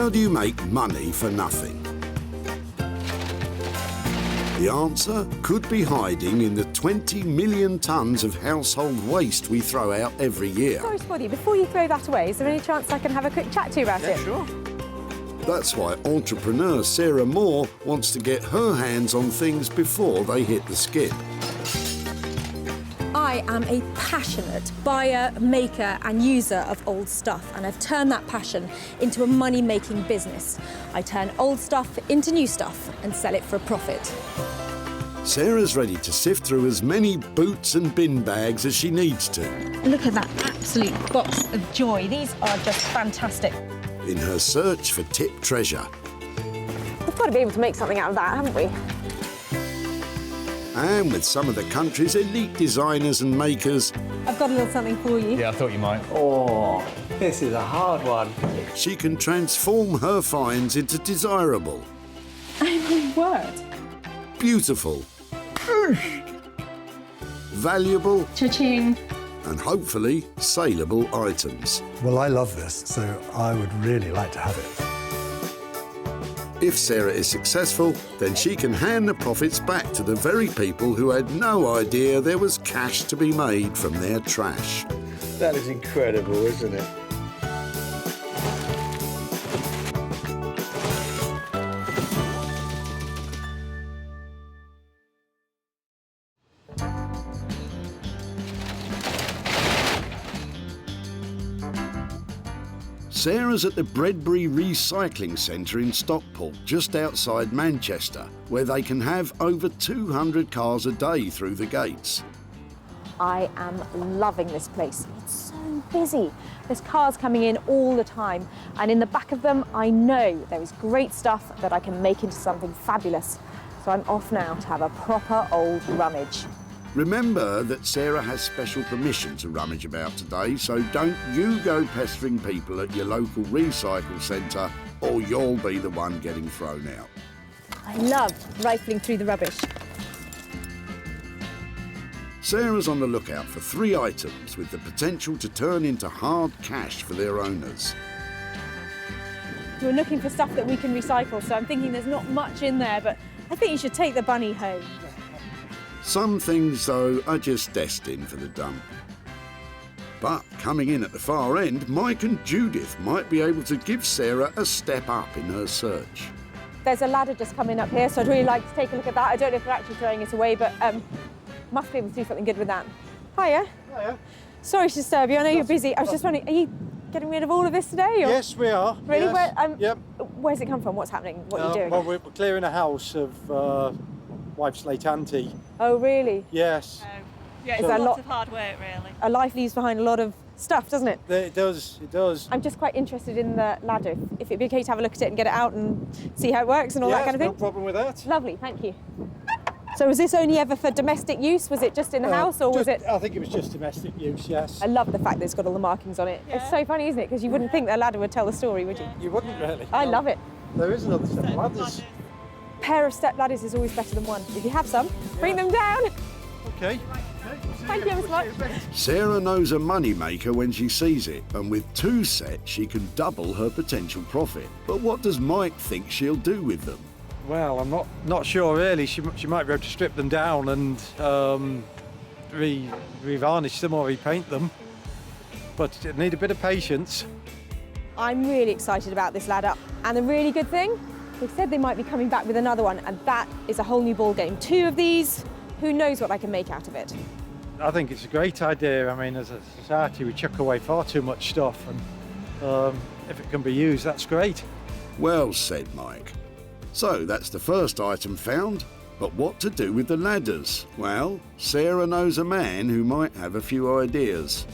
How do you make money for nothing? The answer could be hiding in the 20 million tonnes of household waste we throw out every year. Sorry to bother you, before you throw that away, is there any chance I can have a quick chat to you about it? Sure. That's why entrepreneur Sarah Moore wants to get her hands on things before they hit the skip. I am a passionate buyer, maker and user of old stuff, and I've turned that passion into a money-making business. I turn old stuff into new stuff and sell it for a profit. Sarah's ready to sift through as many boots and bin bags as she needs to. Look at that absolute box of joy. These are just fantastic. In her search for tip treasure. We've got to be able to make something out of that, haven't we? And with some of the country's elite designers and makers, I've got a little something for you. Yeah, I thought you might. Oh, this is a hard one. she can transform her finds into desirable, Oh, my word. beautiful, valuable, Cha-ching. and hopefully saleable items. Well, I love this, so I would really like to have it. If Sarah is successful, then she can hand the profits back to the very people who had no idea there was cash to be made from their trash. That is incredible, isn't it? Sarah's at the Breadbury Recycling Centre in Stockport, just outside Manchester, where they can have over 200 cars a day through the gates. I am loving this place. It's so busy. There's cars coming in all the time, and in the back of them, I know there is great stuff that I can make into something fabulous. So I'm off now to have a proper old rummage. Remember that Sarah has special permission to rummage about today, so don't you go pestering people at your local recycle centre, or you'll be the one getting thrown out. I love rifling through the rubbish. Sarah's on the lookout for 3 items with the potential to turn into hard cash for their owners. We're looking for stuff that we can recycle, so I'm thinking there's not much in there, but I think you should take the bunny home. Some things, though, are just destined for the dump. But coming in at the far end, Mike and Judith might be able to give Sarah a step up in her search. There's a ladder just coming up here, so I'd really like to take a look at that. I don't know if we're actually throwing it away, but must be able to do something good with that. Hiya. Hiya. Sorry to disturb you, I know you're busy. I was just wondering, are you getting rid of all of this today? Or? Yes, we are. Really? Yes. Yep. Where's it come from? What's happening? What are you doing? Well, we're clearing a house of wife's late auntie. Oh, really? Yes. Yeah, it's Is that a a lot lot- of hard work, really. A life leaves behind a lot of stuff, doesn't it? It does, it does. I'm just quite interested in the ladder. If it'd be okay to have a look at it and get it out and see how it works and all that kind of no thing. problem with that. Lovely, thank you. So was this only ever for domestic use? Was it just in the house, or was it? I think it was just domestic use, yes. I love the fact that it's got all the markings on it. It's Yeah. so funny, isn't it? Because you wouldn't think that a ladder would tell the story, would you? You wouldn't really. I no. love it. There is another set of ladders. Pair of step ladders is always better than one. If you have some, bring them down. Okay. Thank you so much. Sarah knows a moneymaker when she sees it, and with 2 sets, she can double her potential profit. But what does Mike think she'll do with them? Well, I'm not sure really. She might be able to strip them down and re-varnish them or repaint them. But it need a bit of patience. I'm really excited about this ladder. And the really good thing, they said they might be coming back with another one, and that is a whole new ball game. 2 of these, who knows what I can make out of it. I think it's a great idea. I mean, as a society, we chuck away far too much stuff, and if it can be used, that's great. Well said, Mike. So that's the first item found. But what to do with the ladders? Well, Sarah knows a man who might have a few ideas.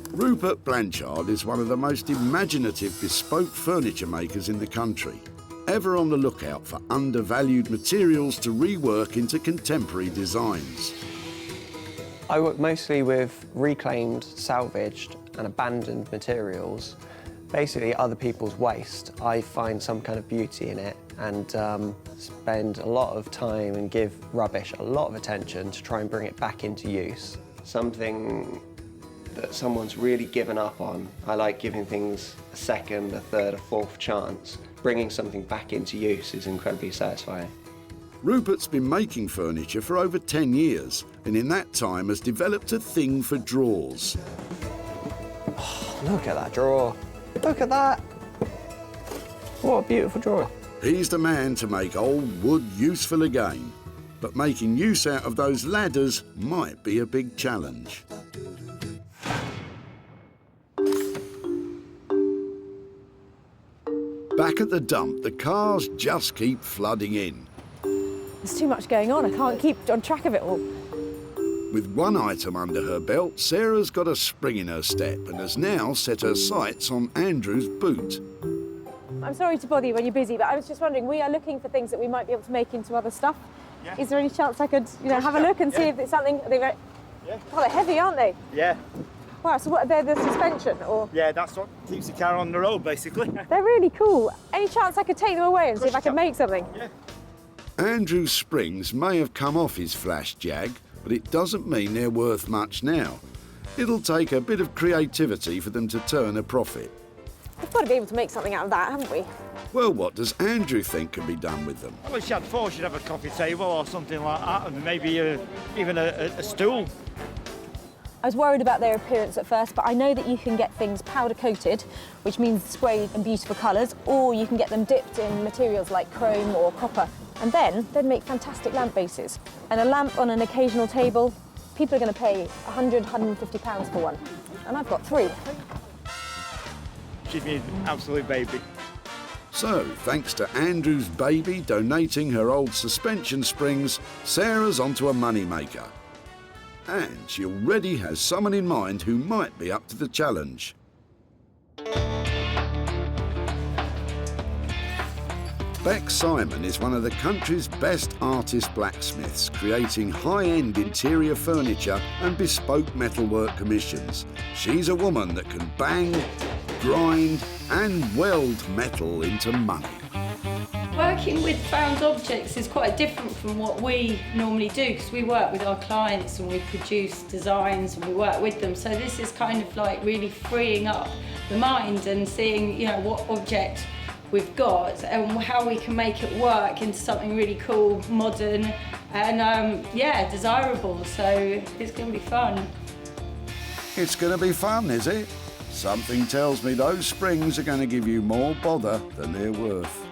Rupert Blanchard is one of the most imaginative bespoke furniture makers in the country, ever on the lookout for undervalued materials to rework into contemporary designs. I work mostly with reclaimed, salvaged and abandoned materials. Basically other people's waste. I find some kind of beauty in it and spend a lot of time and give rubbish a lot of attention to try and bring it back into use. Something that someone's really given up on. I like giving things a second, a third, a fourth chance. Bringing something back into use is incredibly satisfying. Rupert's been making furniture for over 10 years, and in that time has developed a thing for drawers. Look at that drawer. Look at that. What a beautiful drawer. He's the man to make old wood useful again, but making use out of those ladders might be a big challenge. Back at the dump, the cars just keep flooding in. There's too much going on. I can't keep on track of it all. With one item under her belt, Sarah's got a spring in her step and has now set her sights on Andrew's boot. I'm sorry to bother you when you're busy, but I was just wondering, we are looking for things that we might be able to make into other stuff. Yeah. Is there any chance I could, have a look and see if it's something? Are they very... Yeah. Oh, they're heavy, aren't they? Yeah. Wow, so what, they're the suspension, or? Yeah, that's what keeps the car on the road, basically. They're really cool. Any chance I could take them away and see if I could make something? Yeah. Andrew's springs may have come off his flash Jag, but it doesn't mean they're worth much now. It'll take a bit of creativity for them to turn a profit. We've got to be able to make something out of that, haven't we? Well, what does Andrew think can be done with them? Well, if she had four, she'd have a coffee table or something like that, and maybe even a stool. I was worried about their appearance at first, but I know that you can get things powder coated, which means sprayed in beautiful colours, or you can get them dipped in materials like chrome or copper. And then they'd make fantastic lamp bases. And a lamp on an occasional table, people are going to pay £100, £150 for one. And I've got 3. She'd be an absolute baby. So, thanks to Andrew's baby donating her old suspension springs, Sarah's onto a moneymaker. And she already has someone in mind who might be up to the challenge. Bex Simon is one of the country's best artist blacksmiths, creating high-end interior furniture and bespoke metalwork commissions. She's a woman that can bang, grind and weld metal into money. Working with found objects is quite different from what we normally do, because we work with our clients and we produce designs and we work with them. So this is kind of like really freeing up the mind and seeing, what object we've got and how we can make it work into something really cool, modern and desirable. So it's going to be fun. It's going to be fun, is it? Something tells me those springs are going to give you more bother than they're worth.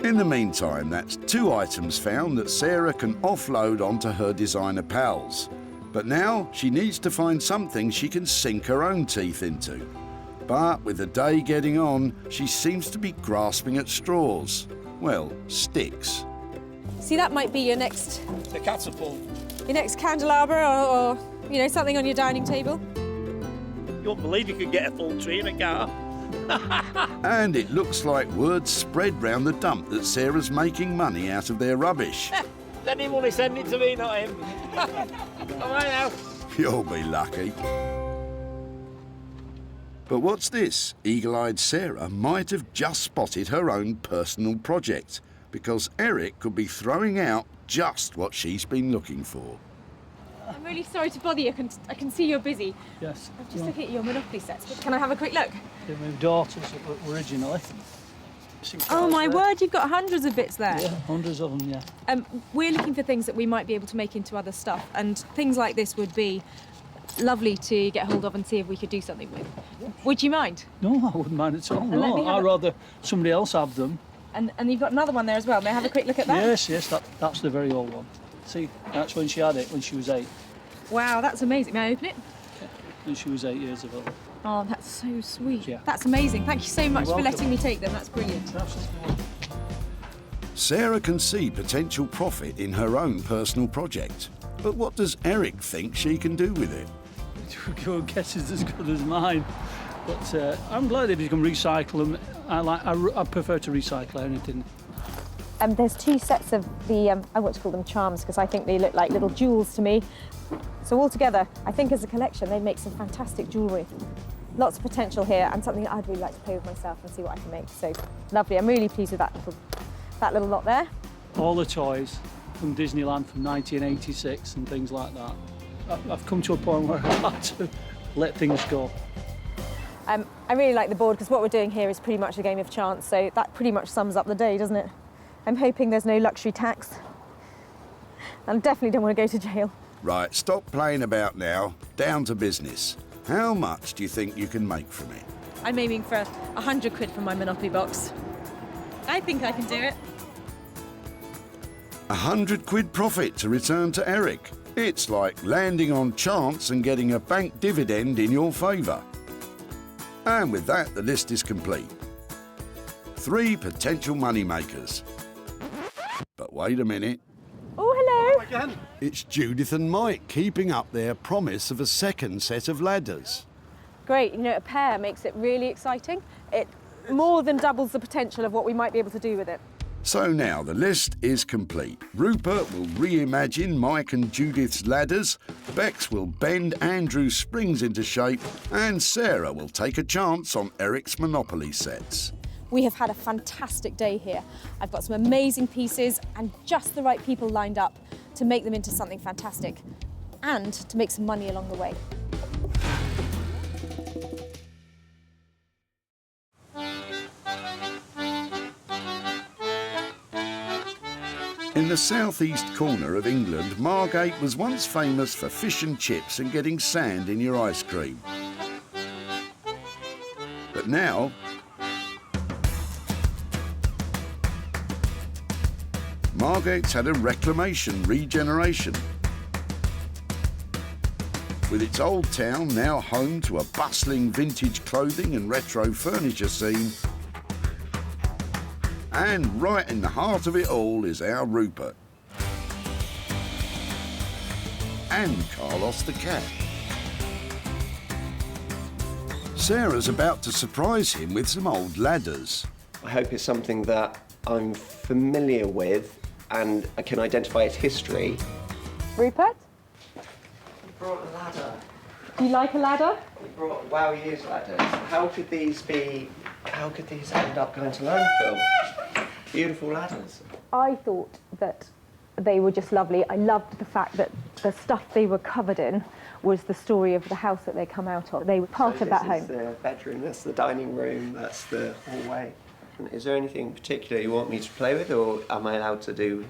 In the meantime, that's 2 items found that Sarah can offload onto her designer pals. But now she needs to find something she can sink her own teeth into. But with the day getting on, she seems to be grasping at straws. Well, sticks. See, that might be your next... The catapult. Your next candelabra or something on your dining table. You won't believe you could get a full tree in a car. And it looks like word spread round the dump that Sarah's making money out of their rubbish. Any money, send it to me, not him. All right now. You'll be lucky. But what's this? Eagle-eyed Sarah might have just spotted her own personal project, because Eric could be throwing out just what she's been looking for. I'm really sorry to bother you. I can see you're busy. Yes. I'm just looking at your Monopoly sets. Can I have a quick look? They're my daughters originally. Oh my word, you've got hundreds of bits there. Yeah, hundreds of them, yeah. We're looking for things that we might be able to make into other stuff, and things like this would be lovely to get hold of and see if we could do something with. Yeah. Would you mind? No, I wouldn't mind at all. And No, I'd rather somebody else have them. And you've got another one there as well. May I have a quick look at that? Yes, that's the very old one. See, that's when she had it, when she was 8. Wow, that's amazing. May I open it? Yeah, when she was 8 years old. Oh, that's so sweet. Yeah. That's amazing. Thank you so much You're for welcome. letting me take them. That's brilliant. Absolutely. Sarah can see potential profit in her own personal project. But what does Eric think she can do with it? Your guess is as good as mine. But I'm glad if you can recycle them. I prefer to recycle anything. There's 2 sets of the, I want to call them charms, because I think they look like little jewels to me. So altogether, I think as a collection, they make some fantastic jewellery. Lots of potential here, and something that I'd really like to play with myself and see what I can make. So lovely. I'm really pleased with that little lot there. All the toys, from Disneyland from 1986 and things like that. I've come to a point where I have to let things go. I really like the board because what we're doing here is pretty much a game of chance, so that pretty much sums up the day, doesn't it? I'm hoping there's no luxury tax. I definitely don't want to go to jail. Right, stop playing about now. Down to business. How much do you think you can make from it? I'm aiming for 100 quid from my Monopoly box. I think I can do it. 100 quid profit to return to Eric. It's like landing on chance and getting a bank dividend in your favour. And with that, the list is complete. 3 potential money makers. But wait a minute. Oh, hello. Again. It's Judith and Mike keeping up their promise of a second set of ladders. Great, you know, a pair makes it really exciting. It more than doubles the potential of what we might be able to do with it. So now the list is complete. Rupert will reimagine Mike and Judith's ladders, Bex will bend Andrew's springs into shape, and Sarah will take a chance on Eric's Monopoly sets. We have had a fantastic day here. I've got some amazing pieces and just the right people lined up to make them into something fantastic and to make some money along the way. In the southeast corner of England, Margate was once famous for fish and chips and getting sand in your ice cream. But now, Margate's had a reclamation, regeneration. With its old town now home to a bustling vintage clothing and retro furniture scene. And right in the heart of it all is our Rupert. And Carlos the cat. Sarah's about to surprise him with some old ladders. I hope it's something that I'm familiar with and I can identify its history. Rupert, You brought a ladder. do you like a ladder? You brought Wow Years ladders. How could these end up going to landfill? Beautiful ladders. I thought that they were just lovely. I loved the fact that the stuff they were covered in was the story of the house that they come out of. They were part of that home. This is the bedroom, that's the dining room, that's the hallway. Is there anything particular you want me to play with, or am I allowed to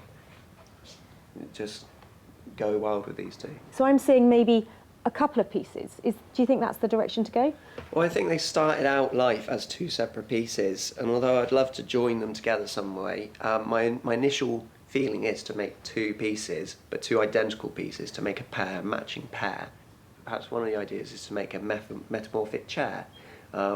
just go wild with these two? So I'm seeing maybe a couple of pieces. Do you think that's the direction to go? Well, I think they started out life as 2 separate pieces, and although I'd love to join them together some way, my initial feeling is to make 2 pieces, but 2 identical pieces, to make a matching pair. Perhaps one of the ideas is to make a metamorphic chair,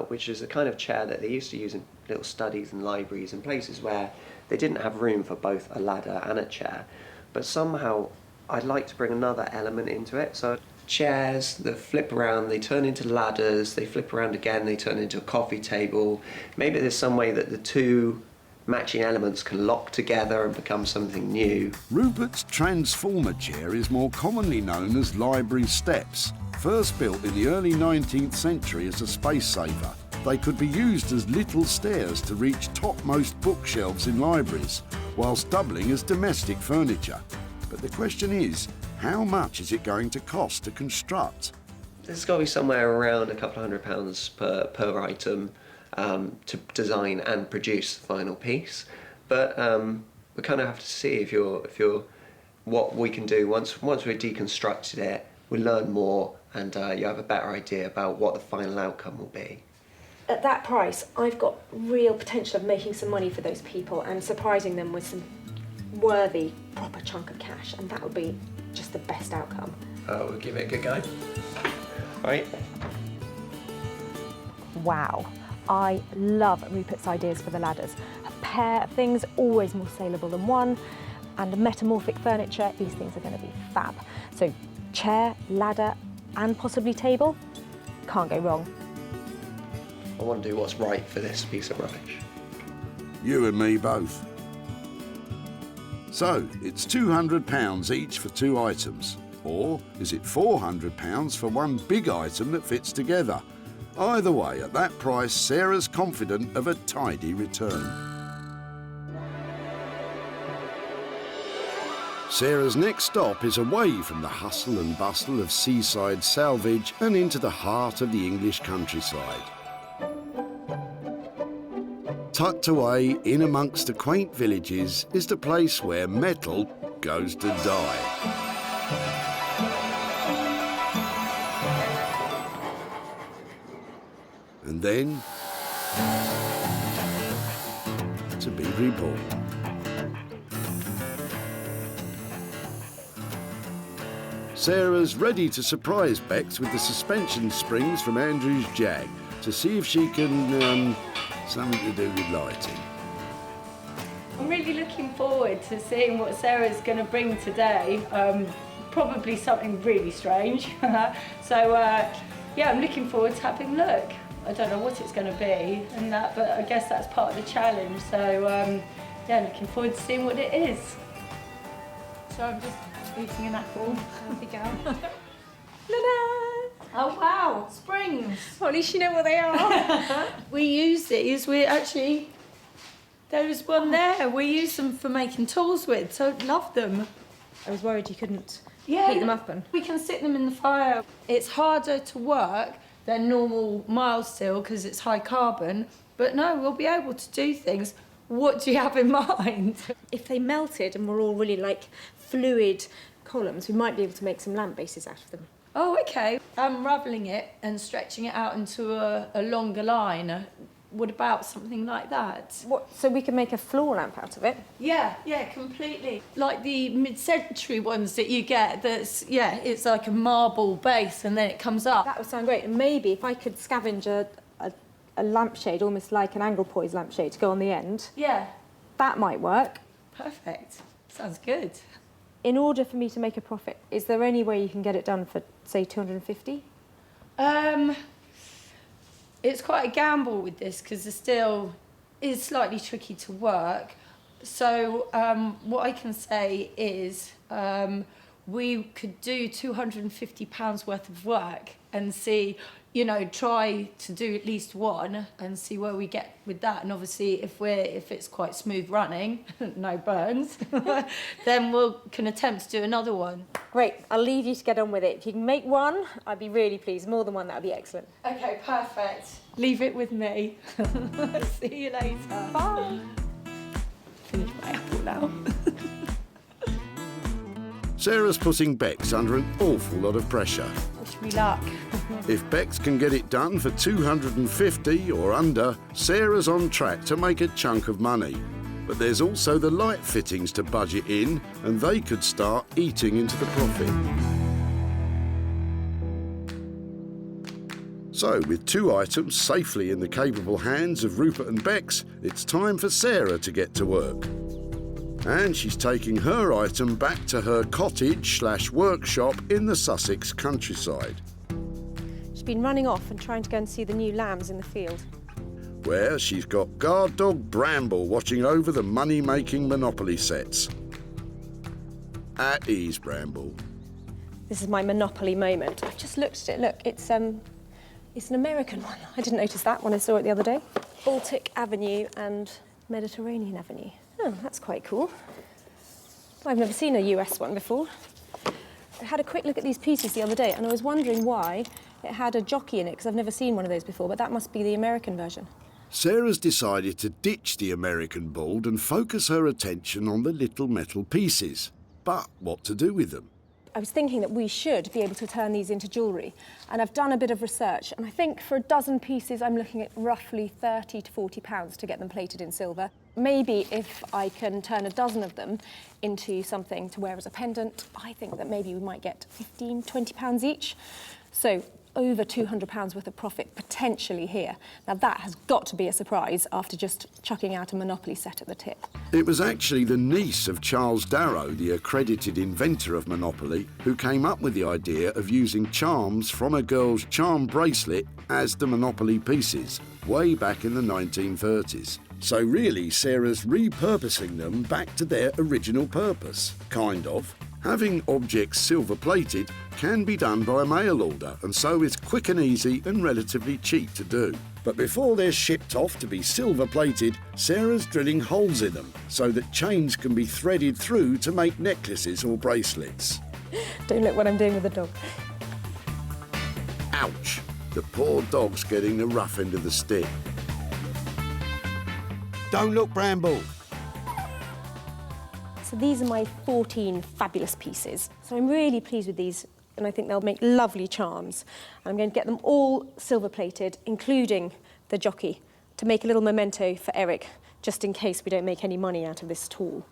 which is a kind of chair that they used to use in little studies and libraries and places where they didn't have room for both a ladder and a chair. But somehow I'd like to bring another element into it. So chairs that flip around, they turn into ladders, they flip around again, they turn into a coffee table. Maybe there's some way that the 2 matching elements can lock together and become something new. Rupert's transformer chair is more commonly known as library steps. First built in the early 19th century as a space saver, they could be used as little stairs to reach topmost bookshelves in libraries, whilst doubling as domestic furniture. But the question is, how much is it going to cost to construct? There's got to be somewhere around a couple of £100 per item to design and produce the final piece. But we kind of have to see if you're what we can do once we've deconstructed it. We learn more, and you have a better idea about what the final outcome will be. At that price, I've got real potential of making some money for those people and surprising them with some worthy, proper chunk of cash, and that would be just the best outcome. We'll give it a good go. All right. Wow, I love Rupert's ideas for the ladders. A pair of things, always more saleable than one, and metamorphic furniture, these things are going to be fab. So chair, ladder, and possibly table, can't go wrong. I want to do what's right for this piece of rubbish. You and me both. So, it's £200 each for 2 items. Or is it £400 for one big item that fits together? Either way, at that price, Sarah's confident of a tidy return. Sarah's next stop is away from the hustle and bustle of seaside salvage and into the heart of the English countryside. Tucked away in amongst the quaint villages is the place where metal goes to die. And then to be reborn. Sarah's ready to surprise Bex with the suspension springs from Andrew's Jag to see if she can, something to do with lighting. I'm really looking forward to seeing what Sarah's going to bring today. Probably something really strange. So, yeah, I'm looking forward to having a look. I don't know what it's going to be and that, but I guess that's part of the challenge. So, yeah, looking forward to seeing what it is. So I'm just eating an apple. There we go. Ta-da! Oh wow, springs. Well, at least you know what they are. We use these, there was one there, we use them for making tools with, so love them. I was worried you couldn't Yeah, heat them up and... we can stick them in the fire. It's harder to work than normal mild steel because it's high carbon, but no, we'll be able to do things. What do you have in mind? If they melted and were all really like fluid columns, we might be able to make some lamp bases out of them. Oh, okay. Unravelling it and stretching it out into a longer line. What about something like that? What? So we can make a floor lamp out of it? Yeah, completely. Like the mid-century ones that you get, it's like a marble base and then it comes up. That would sound great. And maybe if I could scavenge a lampshade, almost like an angle poise lampshade, to go on the end. Yeah. That might work. Perfect. Sounds good. In order for me to make a profit, is there any way you can get it done for, say, 250? It's quite a gamble with this because the steel is slightly tricky to work. So what I can say is we could do £250 worth of work and see, try to do at least one and see where we get with that. And obviously if it's quite smooth running, no burns, then we can attempt to do another one. Great, I'll leave you to get on with it. If you can make one, I'd be really pleased. More than one, that would be excellent. Okay, perfect. Leave it with me. See you later. Bye. Finish my apple now. Sarah's putting Bex under an awful lot of pressure. Wish me luck. If Bex can get it done for 250 or under, Sarah's on track to make a chunk of money. But there's also the light fittings to budget in, and they could start eating into the profit. So, with two items safely in the capable hands of Rupert and Bex, it's time for Sarah to get to work. And she's taking her item back to her cottage/workshop in the Sussex countryside, She's been running off and trying to go and see the new lambs in the field. where she's got guard dog Bramble watching over the money-making Monopoly sets. At ease, Bramble. This is my Monopoly moment. I've just looked at it. Look, it's an American one. I didn't notice that when I saw it the other day. Baltic Avenue and Mediterranean Avenue. Oh, that's quite cool. I've never seen a US one before. I had a quick look at these pieces the other day and I was wondering why it had a jockey in it, because I've never seen one of those before, but that must be the American version. Sarah's decided to ditch the American board and focus her attention on the little metal pieces. But what to do with them? I was thinking that we should be able to turn these into jewellery, and I've done a bit of research, and I think for a dozen pieces I'm looking at roughly £30 to £40 to get them plated in silver. Maybe if I can turn a dozen of them into something to wear as a pendant, I think that maybe we might get £15, £20 each. So over £200 worth of profit potentially here. Now that has got to be a surprise after just chucking out a Monopoly set at the tip. It was actually the niece of Charles Darrow, the accredited inventor of Monopoly, who came up with the idea of using charms from a girl's charm bracelet as the Monopoly pieces, way back in the 1930s. So really, Sarah's repurposing them back to their original purpose, kind of. Having objects silver-plated can be done by mail order, and so is quick and easy and relatively cheap to do. But before they're shipped off to be silver-plated, Sarah's drilling holes in them so that chains can be threaded through to make necklaces or bracelets. Don't look what I'm doing with the dog. Ouch! The poor dog's getting the rough end of the stick. Don't look, Bramble. So these are my 14 fabulous pieces. So I'm really pleased with these, and I think they'll make lovely charms. And I'm going to get them all silver-plated, including the jockey, to make a little memento for Eric, just in case we don't make any money out of this at all.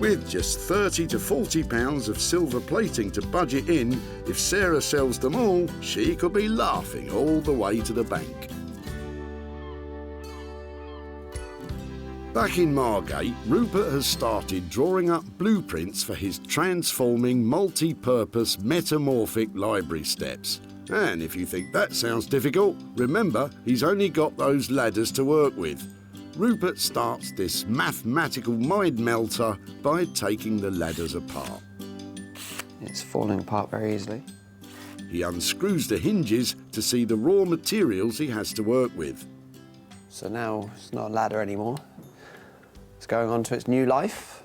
With just 30 to 40 pounds of silver plating to budget in, if Sarah sells them all, she could be laughing all the way to the bank. Back in Margate, Rupert has started drawing up blueprints for his transforming multi-purpose metamorphic library steps. And if you think that sounds difficult, remember he's only got those ladders to work with. Rupert starts this mathematical mind melter by taking the ladders apart. It's falling apart very easily. He unscrews the hinges to see the raw materials he has to work with. So now it's not a ladder anymore. It's going on to its new life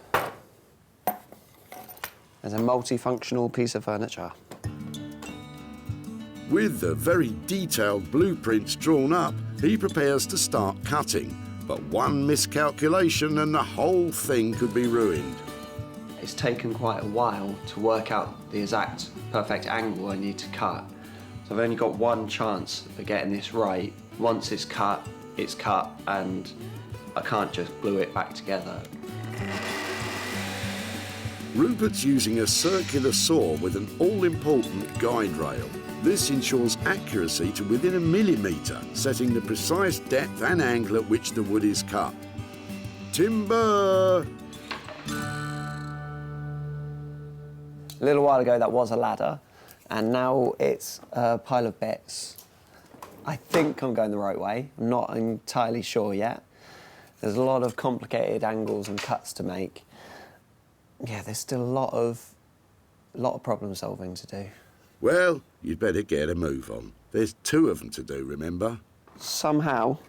as a multifunctional piece of furniture. With the very detailed blueprints drawn up, he prepares to start cutting. But one miscalculation and the whole thing could be ruined. It's taken quite a while to work out the exact perfect angle I need to cut. So I've only got one chance of getting this right. Once it's cut, and I can't just glue it back together. Rupert's using a circular saw with an all-important guide rail. This ensures accuracy to within a millimetre, setting the precise depth and angle at which the wood is cut. Timber! A little while ago that was a ladder, and now it's a pile of bits. I think I'm going the right way. I'm not entirely sure yet. There's a lot of complicated angles and cuts to make. Yeah, there's still a lot of problem solving to do. Well, you'd better get a move on. There's 2 of them to do, remember? Somehow,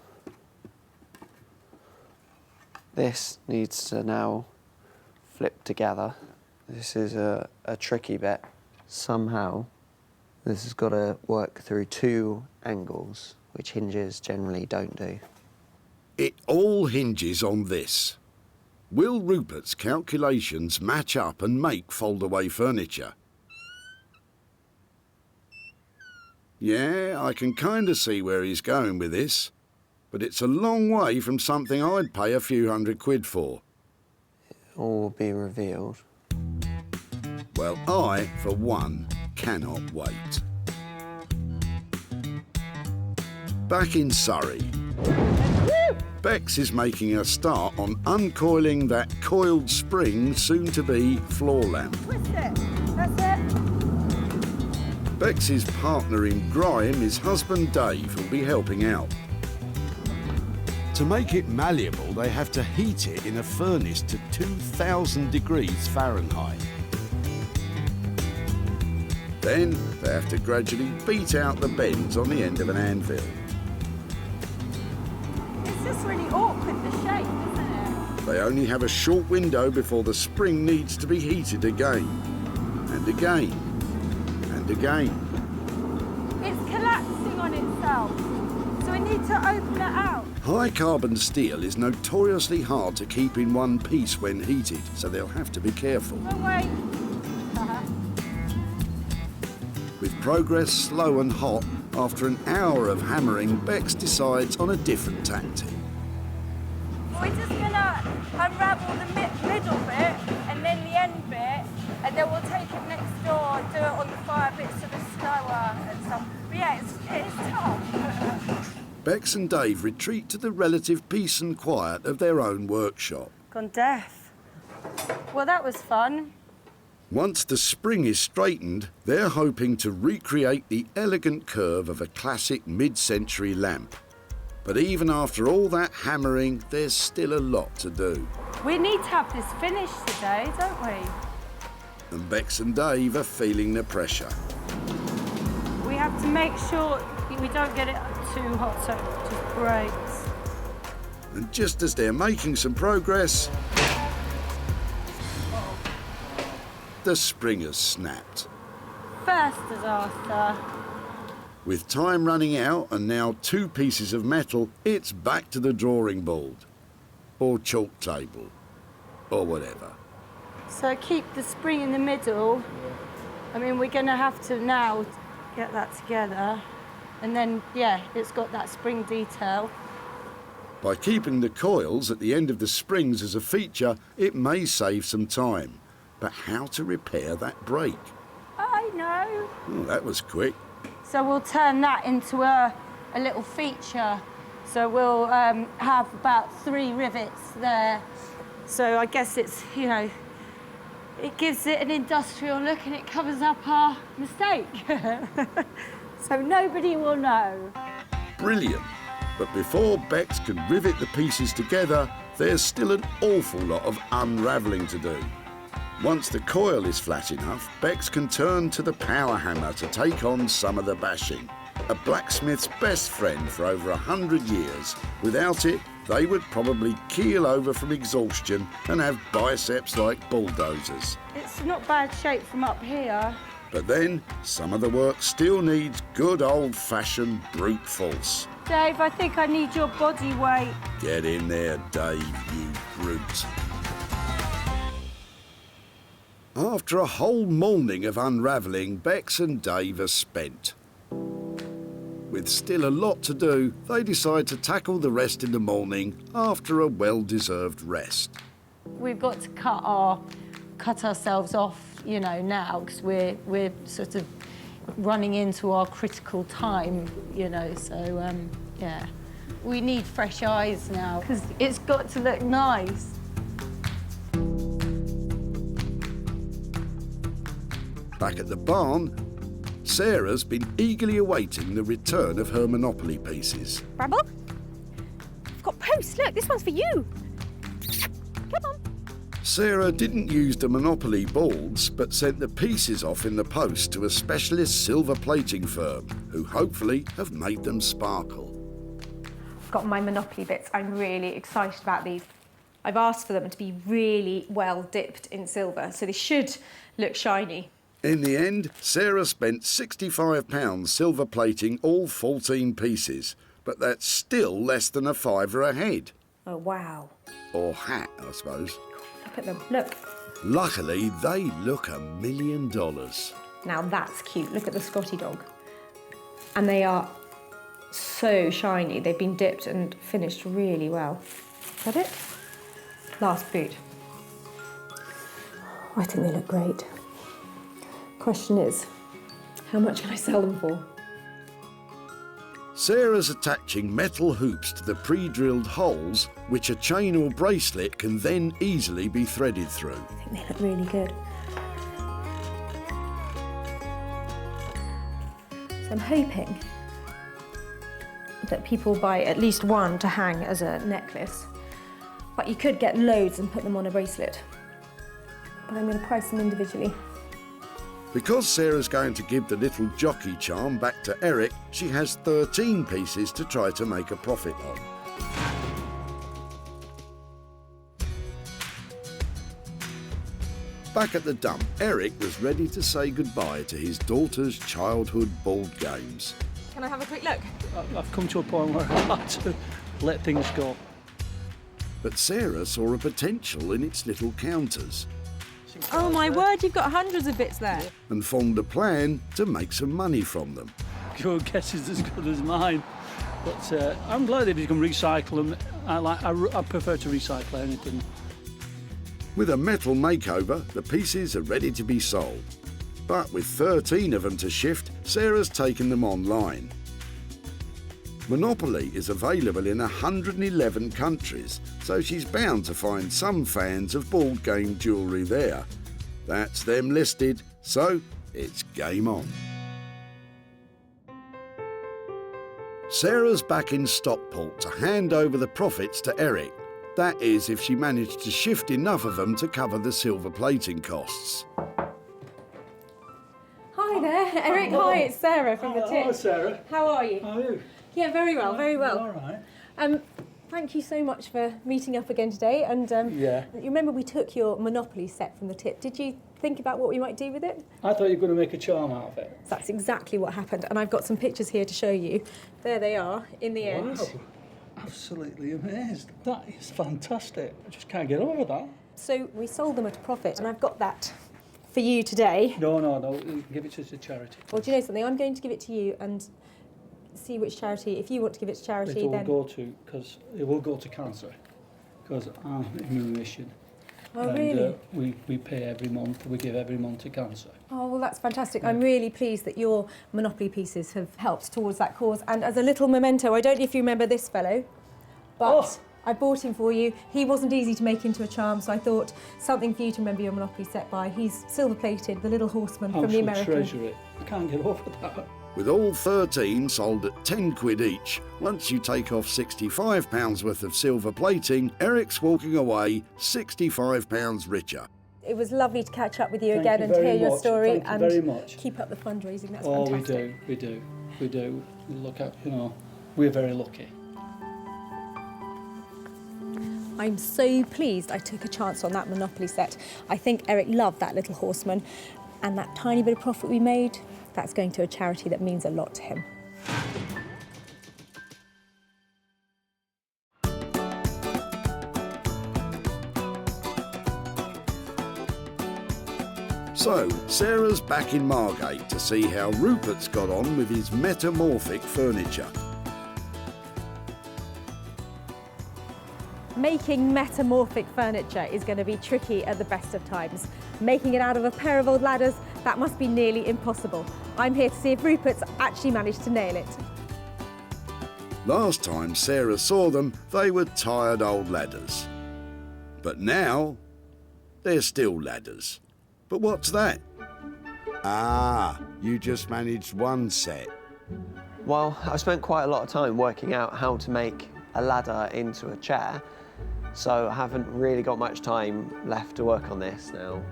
this needs to now flip together. This is a tricky bit. Somehow, this has got to work through 2 angles, which hinges generally don't do. It all hinges on this. Will Rupert's calculations match up and make fold-away furniture? Yeah, I can kind of see where he's going with this, but it's a long way from something I'd pay a few £100 for. It all will be revealed. Well, I, for one, cannot wait. Back in Surrey, Bex is making a start on uncoiling that coiled spring soon-to-be floor lamp. Twist it. That's it. Bex's partner in grime is husband Dave, who'll be helping out. To make it malleable, they have to heat it in a furnace to 2,000 degrees Fahrenheit. Then they have to gradually beat out the bends on the end of an anvil. It's just really awkward, the shape, isn't it? They only have a short window before the spring needs to be heated again, and again, and again. It's collapsing on itself, so we need to open it out. High carbon steel is notoriously hard to keep in one piece when heated, so they'll have to be careful. Oh, wait. With progress slow and hot, after an hour of hammering, Bex decides on a different tactic. We're just gonna unravel the middle bit and then the end bit, and then we'll take it next door, do it on the fire bits of the slower and stuff. But yeah, it's tough. Bex and Dave retreat to the relative peace and quiet of their own workshop. Gone deaf. Well, that was fun. Once the spring is straightened, they're hoping to recreate the elegant curve of a classic mid-century lamp. But even after all that hammering, there's still a lot to do. We need to have this finished today, don't we? And Bex and Dave are feeling the pressure. We have to make sure we don't get it too hot so it just breaks. And just as they're making some progress, the spring has snapped. First disaster. With time running out and now 2 pieces of metal, it's back to the drawing board. Or chalk table. Or whatever. So keep the spring in the middle. I mean, we're going to have to now get that together. And then, yeah, it's got that spring detail. By keeping the coils at the end of the springs as a feature, it may save some time. But how to repair that break? I know. Oh, that was quick. So we'll turn that into a little feature. So we'll have about 3 rivets there. So I guess it's, you know, it gives it an industrial look and it covers up our mistake. So nobody will know. Brilliant. But before Bex can rivet the pieces together, there's still an awful lot of unravelling to do. Once the coil is flat enough, Bex can turn to the power hammer to take on some of the bashing. A blacksmith's best friend for over 100 years. Without it, they would probably keel over from exhaustion and have biceps like bulldozers. It's not bad shape from up here. But then, some of the work still needs good old-fashioned brute force. Dave, I think I need your body weight. Get in there, Dave, you brute. After a whole morning of unravelling, Bex and Dave are spent. With still a lot to do, they decide to tackle the rest in the morning after a well-deserved rest. We've got to cut ourselves off, you know, now, because we're sort of running into our critical time, you know, so, yeah. We need fresh eyes now, because it's got to look nice. Back at the barn, Sarah's been eagerly awaiting the return of her Monopoly pieces. Bramble? I've got posts. Look, this one's for you. Come on. Sarah didn't use the Monopoly boards, but sent the pieces off in the post to a specialist silver plating firm, who hopefully have made them sparkle. I've got my Monopoly bits. I'm really excited about these. I've asked for them to be really well dipped in silver, so they should look shiny. In the end, Sarah spent £65 silver plating all 14 pieces, but that's still less than a £5 a head. Oh, wow. Or hat, I suppose. Look at them. Look. Luckily, they look $1 million. Now that's cute. Look at the Scotty dog. And they are so shiny. They've been dipped and finished really well. Is that it? Last boot. I think they look great. Question is, how much can I sell them for? Sarah's attaching metal hoops to the pre-drilled holes, which a chain or bracelet can then easily be threaded through. I think they look really good. So I'm hoping that people buy at least one to hang as a necklace, but you could get loads and put them on a bracelet. But I'm going to price them individually. Because Sarah's going to give the little jockey charm back to Eric, she has 13 pieces to try to make a profit on. Back at the dump, Eric was ready to say goodbye to his daughter's childhood board games. Can I have a quick look? I've come to a point where I like to let things go. But Sarah saw a potential in its little counters Oh my word, you've got hundreds of bits there. and formed a plan to make some money from them. Your guess is as good as mine. But I'm glad that you can recycle them. I prefer to recycle anything. With a metal makeover, the pieces are ready to be sold. But with 13 of them to shift, Sarah's taken them online. Monopoly is available in 111 countries, so she's bound to find some fans of board game jewellery there. That's them listed, so it's game on. Sarah's back in Stockport to hand over the profits to Eric. That is, if she managed to shift enough of them to cover the silver plating costs. Hi there, Eric. Hi, it's Sarah from the tip. Hello, Sarah. How are you? How are you? Yeah, very well, very well. All right. Thank you so much for meeting up again today. And Yeah. you remember we took your Monopoly set from the tip. Did you think about what we might do with it? I thought you were going to make a charm out of it. So that's exactly what happened. And I've got some pictures here to show you. There they are in the end. Wow. Absolutely amazed. That is fantastic. I just can't get over that. So we sold them at a profit, and I've got that for you today. No. You can give it to the charity. Well, do you know something? I'm going to give it to you and see which charity. If you want to give it to charity, It then will go to cancer. Because I'm in remission. Oh, and, really? We pay every month. We give every month to cancer. Oh, well, that's fantastic. I'm really pleased that your Monopoly pieces have helped towards that cause. And as a little memento, I don't know if you remember this fellow, but I bought him for you. He wasn't easy to make into a charm, so I thought something for you to remember your Monopoly set by. He's silver-plated, the little horseman from the American. Treasure it. I can't get over that. With all 13 sold at 10 quid each, once you take off £65 worth of silver plating, Eric's walking away £65 richer. It was lovely to catch up with you Thank again you and to hear very your much. story Thank you and very much. keep up the fundraising. That's Oh, fantastic. we do. Look at, we're very lucky. I'm so pleased I took a chance on that Monopoly set. I think Eric loved that little horseman, and that tiny bit of profit we made, that's going to a charity that means a lot to him. So, Sarah's back in Margate to see how Rupert's got on with his Metamorphic furniture. Making metamorphic furniture is going to be tricky at the best of times. Making it out of a pair of old ladders, that must be nearly impossible. I'm here to see if Rupert's actually managed to nail it. Last time Sarah saw them, they were tired old ladders. But now, they're still ladders. But what's that? Ah, you just managed one set. Well, I've spent quite a lot of time working out how to make a ladder into a chair, so I haven't really got much time left to work on this now.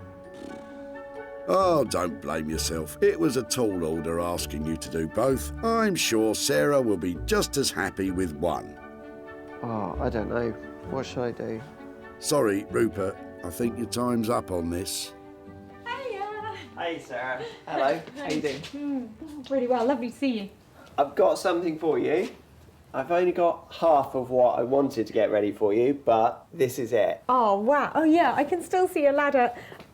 Oh, don't blame yourself. It was a tall order asking you to do both. I'm sure Sarah will be just as happy with one. Oh, I don't know. What should I do? Sorry, Rupert. I think your time's up on this. Hey, Sarah. Hello. How you doing? Really well, lovely to see you. I've got something for you. I've only got half of what I wanted to get ready for you, but this is it. Oh, wow. Oh, yeah, I can still see a ladder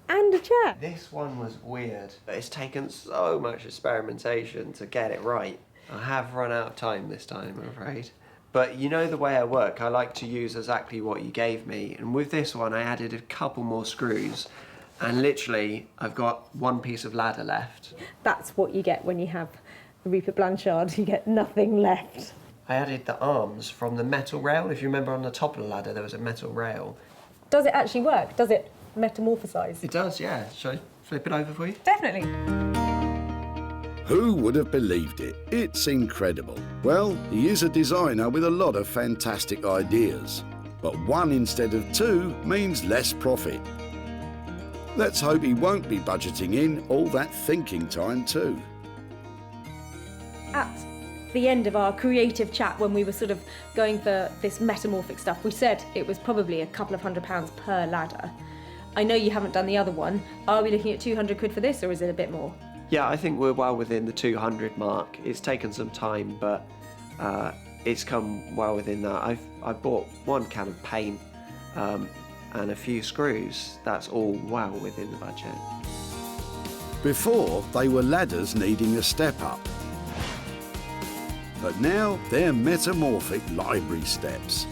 and a chair. This one was weird, but it's taken so much experimentation to get it right. I have run out of time this time, I'm afraid. But you know the way I work, I like to use exactly what you gave me, and with this one I added a couple more screws, and literally I've got one piece of ladder left. That's what you get when you have Rupert Blanchard. You get nothing left. I added the arms from the metal rail. If you remember, on the top of the ladder there was a metal rail. Does it actually work? Does it metamorphosize? It does, yeah. Shall I flip it over for you? Definitely. Who would have believed it? It's incredible. Well, he is a designer with a lot of fantastic ideas. But one instead of two means less profit. Let's hope he won't be budgeting in all that thinking time too. At the end of our creative chat, when we were sort of going for this metamorphic stuff, we said it was probably a couple of £100 per ladder. I know you haven't done the other one. Are we looking at 200 quid for this, or is it a bit more? Yeah, I think we're well within the 200 mark. It's taken some time, but it's come well within that. I've bought one can of paint and a few screws. That's all well within the budget. Before, they were ladders needing a step up. But now they're metamorphic library steps.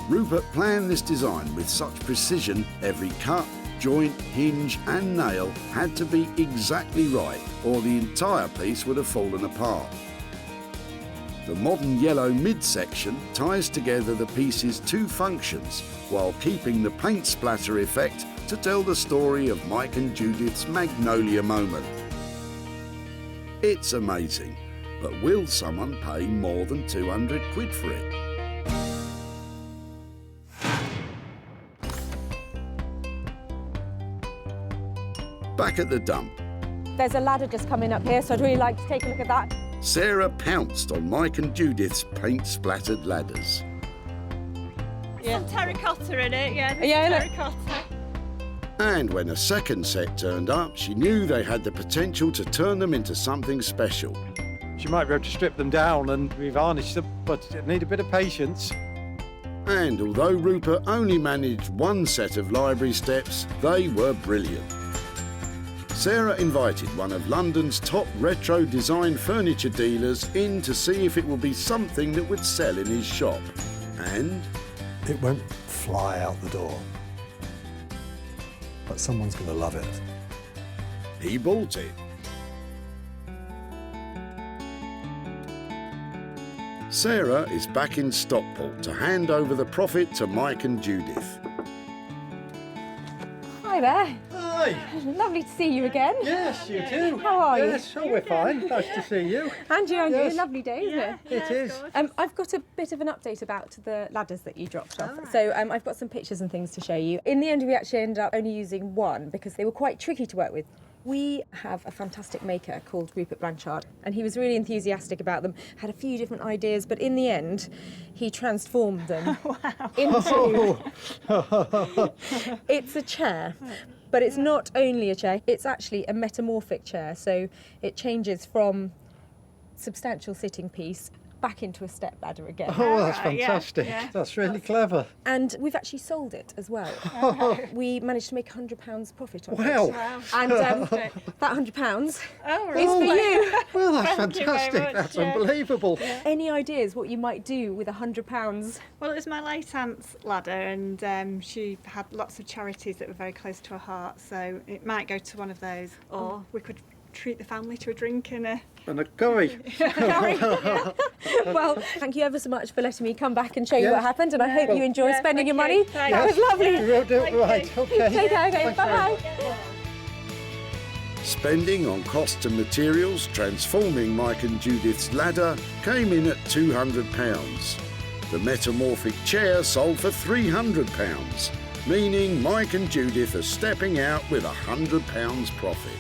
Rupert planned this design with such precision, every cut, joint, hinge and nail had to be exactly right, or the entire piece would have fallen apart. The modern yellow midsection ties together the piece's two functions while keeping the paint splatter effect to tell the story of Mike and Judith's Magnolia moment. It's amazing. But will someone pay more than 200 quid for it? Back at the dump, There's a ladder just coming up here, so I'd really like to take a look at that. Sarah pounced on Mike and Judith's paint-splattered ladders. Some terracotta in it, yeah. Yeah, look. Terracotta. And when a second set turned up, she knew they had the potential to turn them into something special. She might be able to strip them down and revarnish them, but it need a bit of patience. And although Rupert only managed one set of library steps, they were brilliant. Sarah invited one of London's top retro design furniture dealers in to see if it would be something that would sell in his shop. And It won't fly out the door, but someone's going to love it. he bought it. Sarah is back in Stockport to hand over the profit to Mike and Judith. Hi there. Hi. Lovely to see you again. Yes, you too. How are you? Yes, oh, we're fine. Nice to see you. And you, Yes. lovely day, isn't it? It is. I've got a bit of an update about the ladders that you dropped off. So I've got some pictures and things to show you. In the end, we actually ended up only using one because they were quite tricky to work with. We have a fantastic maker called Rupert Blanchard, and he was really enthusiastic about them, had a few different ideas, but in the end, he transformed them into... It's a chair. But it's not only a chair, it's actually a metamorphic chair. So it changes from substantial sitting piece back into a step ladder again. Oh, that's fantastic. That's really clever. And we've actually sold it as well. We managed to make £100 profit on Wow. it. And that £100 is for you. Well, that's Thank you very fantastic. much, That's yeah. unbelievable. Any ideas what you might do with £100? Well, it was my late aunt's ladder, and she had lots of charities that were very close to her heart, so it might go to one of those, or we could treat the family to a drink in a... And a curry. Well, thank you ever so much for letting me come back and show you Yes. what happened, and I hope you enjoy spending your money. Thank That was lovely. You will do it right. Okay. Take care, okay, Thanks very bye-bye. much. Spending on costs and materials transforming Mike and Judith's ladder came in at £200. The Metamorphic chair sold for £300, meaning Mike and Judith are stepping out with £100 profit.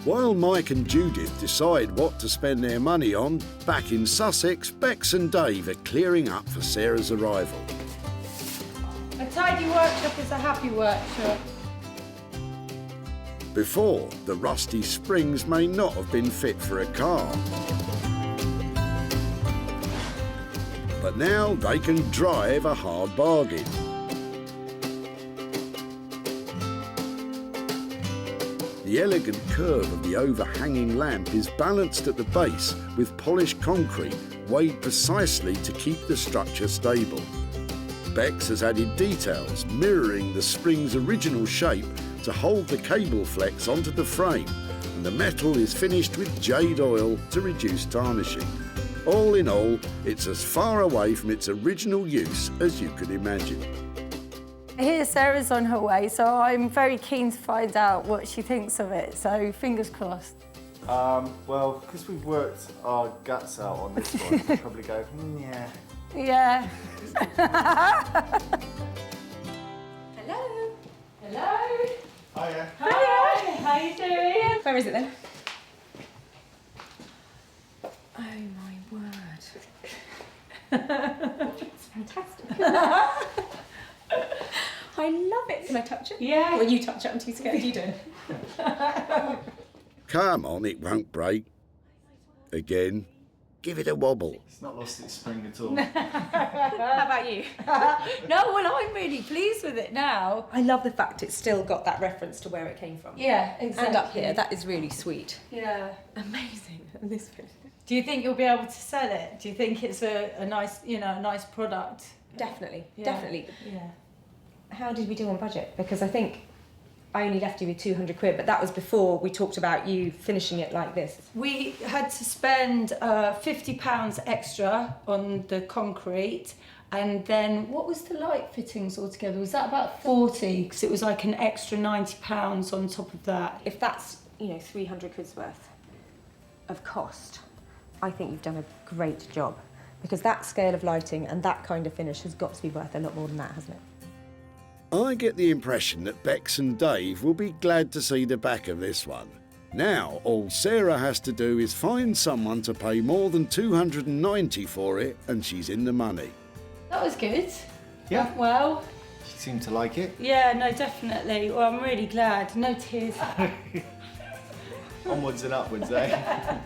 While Mike and Judith decide what to spend their money on, back in Sussex, Bex and Dave are clearing up for Sarah's arrival. A tidy workshop is a happy workshop. Before, the rusty springs may not have been fit for a car. But now they can drive a hard bargain. The elegant curve of the overhanging lamp is balanced at the base with polished concrete weighed precisely to keep the structure stable. Bex has added details mirroring the spring's original shape to hold the cable flex onto the frame, and the metal is finished with jade oil to reduce tarnishing. All in all, it's as far away from its original use as you could imagine. I hear Sarah's on her way, so I'm very keen to find out what she thinks of it, so fingers crossed. Well, because we've worked our guts out on this one, we'll probably go, yeah. Yeah. Hello. Hello. Hiya. Hi. How you doing? Where is it then? Oh my word. It's fantastic. I love it. Can I touch it? Yeah. Well, you touch it. I'm too scared. You do. Come on, it won't break. Again, give it a wobble. It's not lost its spring at all. How about you? No, well, I'm really pleased with it now. I love the fact it's still got that reference to where it came from. Yeah, exactly. And up here, that is really sweet. Yeah. Amazing. And this bit. Do you think you'll be able to sell it? Do you think it's a nice, a nice product? Definitely, Yeah. definitely. Yeah. How did we do on budget? Because I think I only left you with 200 quid, but that was before we talked about you finishing it like this. We had to spend £50 extra on the concrete, and then what was the light fittings altogether? Was that about 40? Because it was like an extra £90 on top of that. If that's, 300 quid's worth of cost, I think you've done a great job, because that scale of lighting and that kind of finish has got to be worth a lot more than that, hasn't it? I get the impression that Bex and Dave will be glad to see the back of this one. Now, all Sarah has to do is find someone to pay more than $290 for it, and she's in the money. That was good. Yeah. Went well. She seemed to like it. Yeah, no, definitely. Well, I'm really glad. No tears. Onwards and upwards, eh?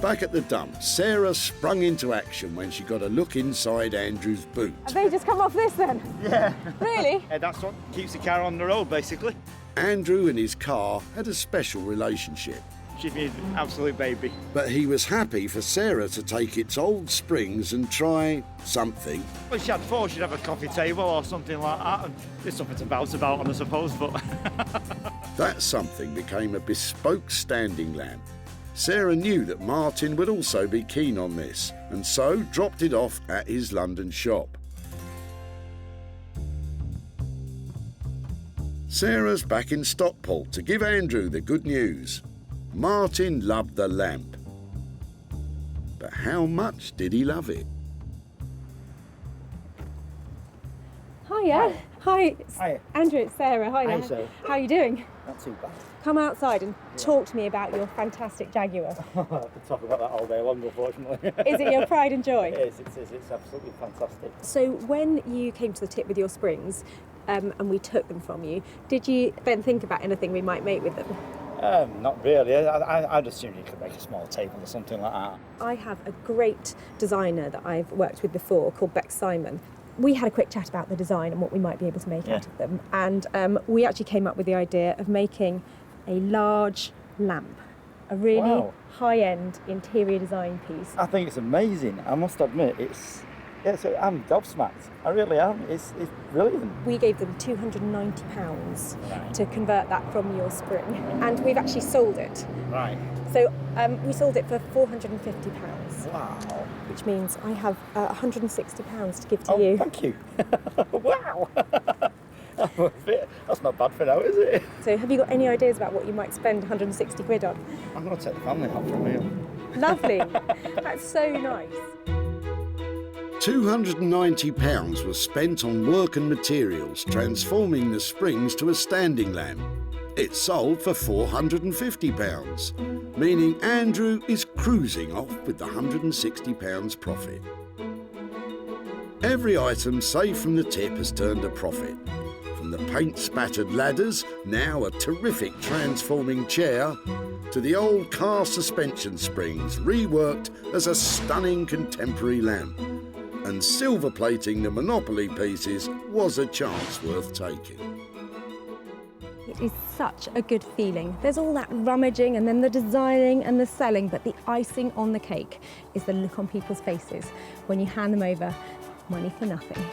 Back at the dump, Sarah sprung into action when she got a look inside Andrew's boot. Have they just come off this then? Yeah. Really? Yeah, that's what keeps the car on the road, basically. Andrew and his car had a special relationship. She's my absolute baby. But he was happy for Sarah to take its old springs and try something. Well, she had thought she'd have a coffee table or something like that, and there's something to bounce about on, I suppose, but... That something became a bespoke standing lamp. Sarah knew that Martin would also be keen on this, and so dropped it off at his London shop. Sarah's back in Stockport to give Andrew the good news. Martin loved the lamp. But how much did he love it? Hiya. Hi. Hiya. Andrew, it's Sarah. Hi there. Hi, Sarah. How are you doing? Not too bad. Come outside and talk to me about your fantastic Jaguar. I could talk about that all day long, unfortunately. Is it your pride and joy? It is, it's absolutely fantastic. So when you came to the tip with your springs and we took them from you, did you then think about anything we might make with them? Not really. I'd assume you could make a small table or something like that. I have a great designer that I've worked with before called Bex Simon. We had a quick chat about the design and what we might be able to make out of them, and we actually came up with the idea of making a large lamp, a really high-end interior design piece. I think it's amazing. I must admit, I'm gobsmacked. I really am. It's brilliant. We gave them £290 to convert that from your spring, and we've actually sold it. Right. So we sold it for £450. Wow. Which means I have £160 to give to you. Thank you. Wow. That's not bad for now, is it? So have you got any ideas about what you might spend 160 quid on? I'm going to take the family out for a meal. Lovely. That's so nice. £290 was spent on work and materials, transforming the springs to a standing lamp. It sold for £450, meaning Andrew is cruising off with the £160 profit. Every item saved from the tip has turned a profit. From the paint-spattered ladders, now a terrific transforming chair, to the old car suspension springs reworked as a stunning contemporary lamp. And silver plating the Monopoly pieces was a chance worth taking. It is such a good feeling. There's all that rummaging and then the designing and the selling, but the icing on the cake is the look on people's faces when you hand them over money for nothing.